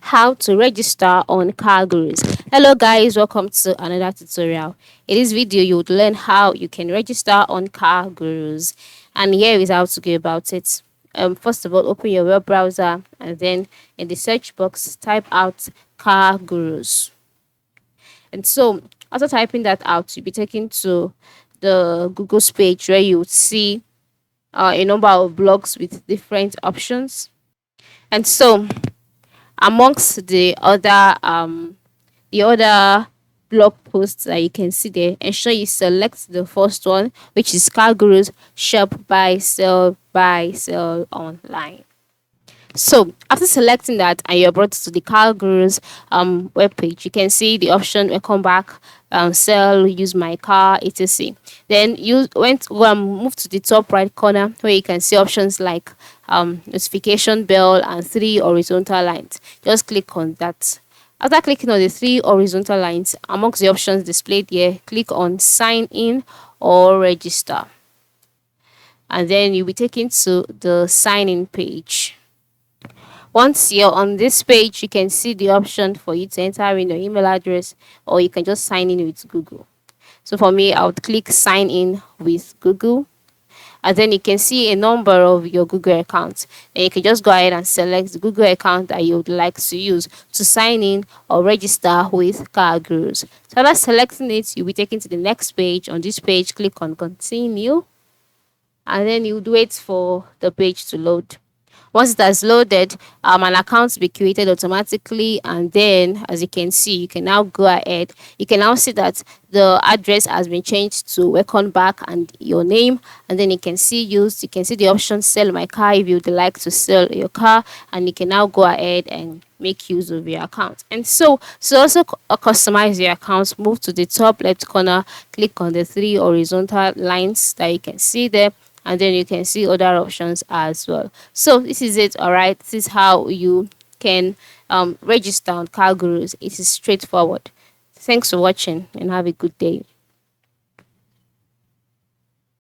How to register on Cargurus. Hello guys, welcome to another tutorial. In this video you would learn how you can register on Cargurus, and here is how to go about it. First of all, open your web browser and then in the search box type out Cargurus. And so after typing that out, you'll be taken to the Google's page where you would see a number of blogs with different options. And so amongst the other blog posts that you can see there, ensure you select the first one, which is Cargurus Shop Buy Sell Online. So after selecting that and you're brought to the Cargurus webpage, you can see the option welcome back, sell, use my car, etc. Then you move to the top right corner where you can see options like notification bell and 3 horizontal lines. Just click on that. After clicking on the 3 horizontal lines, amongst the options displayed here, click on sign in or register. And then you'll be taken to the sign in page. Once you're on this page, you can see the option for you to enter in your email address, or you can just sign in with Google. So for me, I would click sign in with Google, and then you can see a number of your Google accounts. And you can just go ahead and select the Google account that you would like to use to sign in or register with Cargurus. So after selecting it, you'll be taken to the next page. On this page, click on continue, and then you wait for the page to load. Once it has loaded, an account will be created automatically, and then as you can see, you can now go ahead. You can now see that the address has been changed to welcome back and your name, and then you can see the option sell my car if you would like to sell your car, and you can now go ahead and make use of your account. And so also customize your account, move to the top left corner, click on the 3 horizontal lines that you can see there, and then you can see other options as well. So this is it. All right, this is how you can register on Cargurus. It is straightforward. Thanks for watching and have a good day.